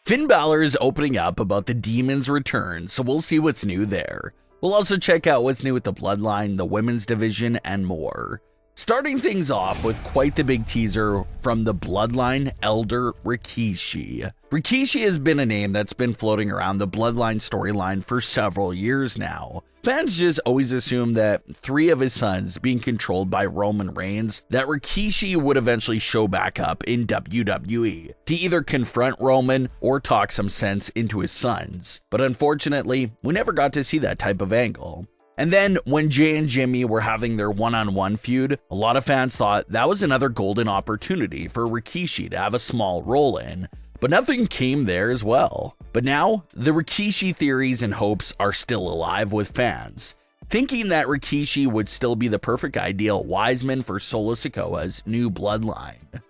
Finn Balor is opening up about the Demon's return, so we'll see what's new there. We'll also check out what's new with the Bloodline, the women's division, and more. Starting things off with quite the big teaser from the Bloodline elder Rikishi. Rikishi has been a name that's been floating around the Bloodline storyline for several years now. Fans just always assume that 3 of his sons being controlled by Roman Reigns, that Rikishi would eventually show back up in WWE to either confront Roman or talk some sense into his sons. But unfortunately, we never got to see that type of angle. And then when Jay and Jimmy were having their one-on-one feud, a lot of fans thought that was another golden opportunity for Rikishi to have a small role in, but nothing came there as well. But now, the Rikishi theories and hopes are still alive with fans, thinking that Rikishi would still be the perfect ideal Wiseman for Solo Sikoa's new Bloodline.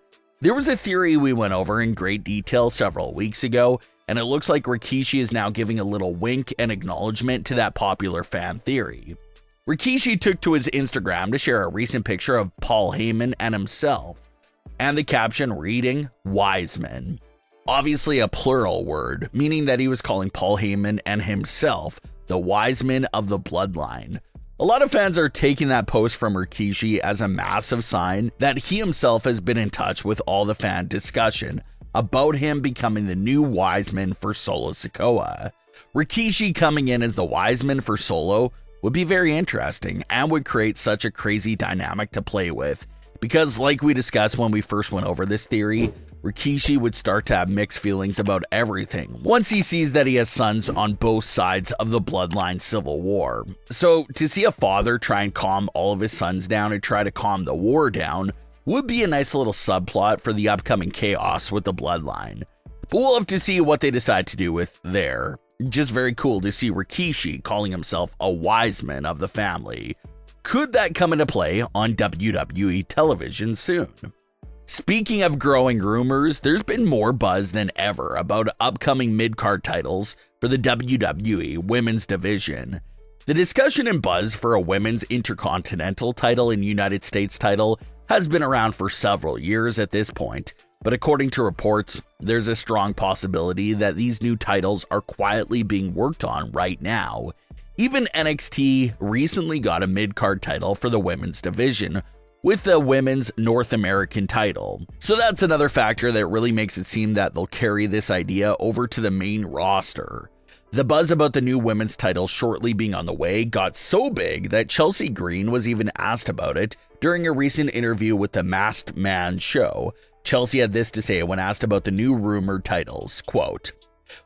There was a theory we went over in great detail several weeks ago, and it looks like Rikishi is now giving a little wink and acknowledgement to that popular fan theory. Rikishi took to his Instagram to share a recent picture of Paul Heyman and himself, and the caption reading, Wiseman. Obviously a plural word, meaning that he was calling Paul Heyman and himself the Wiseman of the Bloodline. A lot of fans are taking that post from Rikishi as a massive sign that he himself has been in touch with all the fan discussion about him becoming the new Wiseman for Solo Sikoa. Rikishi coming in as the Wiseman for Solo would be very interesting and would create such a crazy dynamic to play with, because like we discussed when we first went over this theory, Rikishi would start to have mixed feelings about everything once he sees that he has sons on both sides of the Bloodline civil war. So to see a father try and calm all of his sons down and try to calm the war down would be a nice little subplot for the upcoming chaos with the Bloodline. But we'll have to see what they decide to do with there. Just very cool to see Rikishi calling himself a Wiseman of the family. Could that come into play on WWE television soon? Speaking of growing rumors, there's been more buzz than ever about upcoming mid-card titles for the WWE women's division. The discussion and buzz for a women's intercontinental title and United States title has been around for several years at this point, but according to reports, there's a strong possibility that these new titles are quietly being worked on right now. Even NXT recently got a mid-card title for the women's division, with the women's North American title. So that's another factor that really makes it seem that they'll carry this idea over to the main roster. The buzz about the new women's title shortly being on the way got so big that Chelsea Green was even asked about it during a recent interview with the Masked Man show. Chelsea had this to say when asked about the new rumored titles, quote,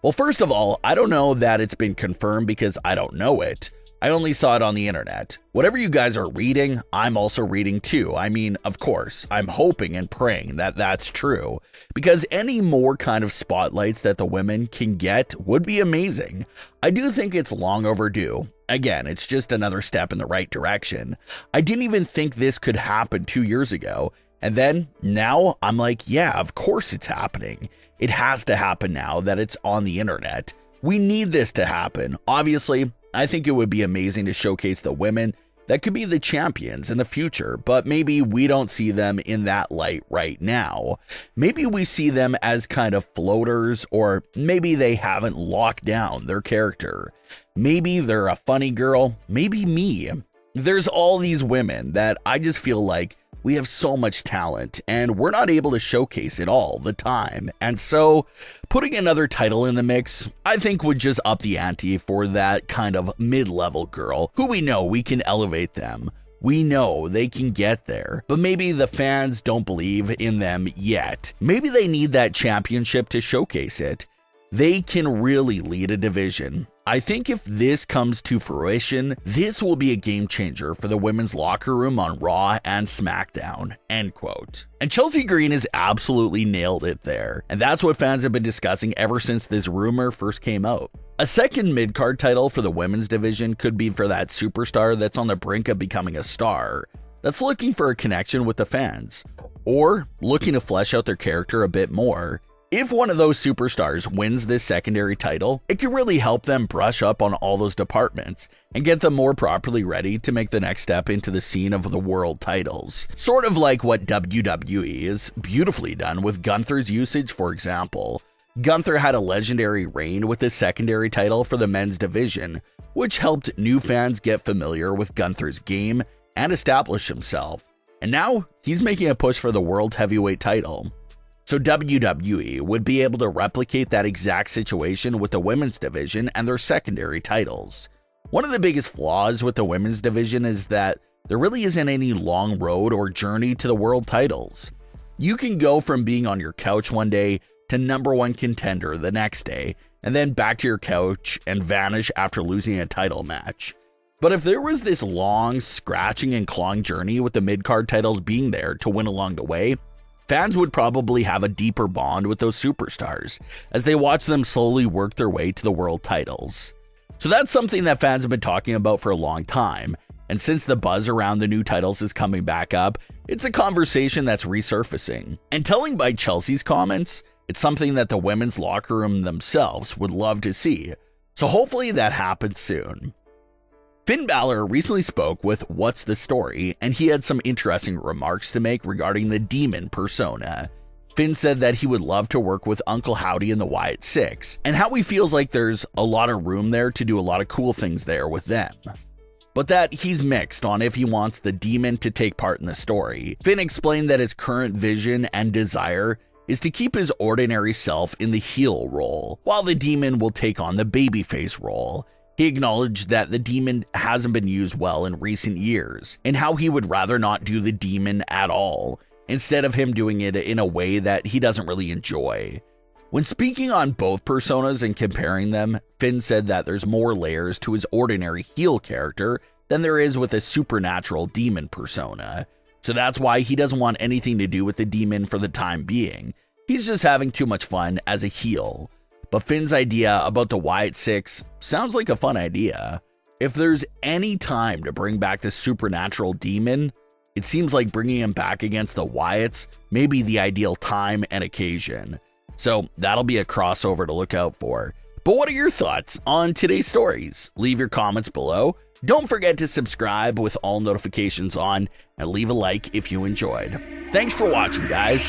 "Well, first of all, I don't know that it's been confirmed because I don't know it. I only saw it on the internet. Whatever you guys are reading, I'm also reading too. I mean, of course, I'm hoping and praying that that's true, because any more kind of spotlights that the women can get would be amazing. I do think it's long overdue. Again, it's just another step in the right direction. I didn't even think this could happen 2 years ago. And then now I'm like, yeah, of course it's happening. It has to happen now that it's on the internet. We need this to happen. Obviously, I think it would be amazing to showcase the women that could be the champions in the future, but maybe we don't see them in that light right now. Maybe we see them as kind of floaters, or maybe they haven't locked down their character. Maybe they're a funny girl, maybe me. There's all these women that I just feel like we have so much talent and we're not able to showcase it all the time. And so putting another title in the mix, I think would just up the ante for that kind of mid-level girl who we know we can elevate them. We know they can get there, but maybe the fans don't believe in them yet. Maybe they need that championship to showcase it. They can really lead a division. I think if this comes to fruition, this will be a game changer for the women's locker room on Raw and SmackDown, end quote. And Chelsea Green has absolutely nailed it there, and that's what fans have been discussing ever since this rumor first came out. A second mid-card title for the women's division could be for that superstar that's on the brink of becoming a star, that's looking for a connection with the fans, or looking to flesh out their character a bit more. If one of those superstars wins this secondary title, it can really help them brush up on all those departments and get them more properly ready to make the next step into the scene of the world titles. Sort of like what WWE is beautifully done with Gunther's usage, for example. Gunther had a legendary reign with his secondary title for the men's division, which helped new fans get familiar with Gunther's game and establish himself. And now he's making a push for the world heavyweight title. So WWE would be able to replicate that exact situation with the women's division and their secondary titles. One of the biggest flaws with the women's division is that there really isn't any long road or journey to the world titles. You can go from being on your couch one day to #1 contender the next day, and then back to your couch and vanish after losing a title match. But if there was this long, scratching and clawing journey with the mid-card titles being there to win along the way, fans would probably have a deeper bond with those superstars as they watch them slowly work their way to the world titles. So that's something that fans have been talking about for a long time, and since the buzz around the new titles is coming back up, it's a conversation that's resurfacing. And telling by Chelsea's comments, it's something that the women's locker room themselves would love to see, so hopefully that happens soon. Finn Balor recently spoke with What's the Story, and he had some interesting remarks to make regarding the Demon persona. Finn said that he would love to work with Uncle Howdy and the Wyatt Six, and how he feels like there's a lot of room there to do a lot of cool things there with them. But that he's mixed on if he wants the Demon to take part in the story. Finn explained that his current vision and desire is to keep his ordinary self in the heel role, while the Demon will take on the babyface role. He acknowledged that the Demon hasn't been used well in recent years, and how he would rather not do the Demon at all, instead of him doing it in a way that he doesn't really enjoy. When speaking on both personas and comparing them, Finn said that there's more layers to his ordinary heel character than there is with a supernatural Demon persona. So that's why he doesn't want anything to do with the Demon for the time being. He's just having too much fun as a heel. But Finn's idea about the Wyatt Six sounds like a fun idea. If there's any time to bring back the supernatural Demon, it seems like bringing him back against the Wyatts may be the ideal time and occasion. So that'll be a crossover to look out for. But what are your thoughts on today's stories? Leave your comments below. Don't forget to subscribe with all notifications on, and leave a like if you enjoyed. Thanks for watching, guys.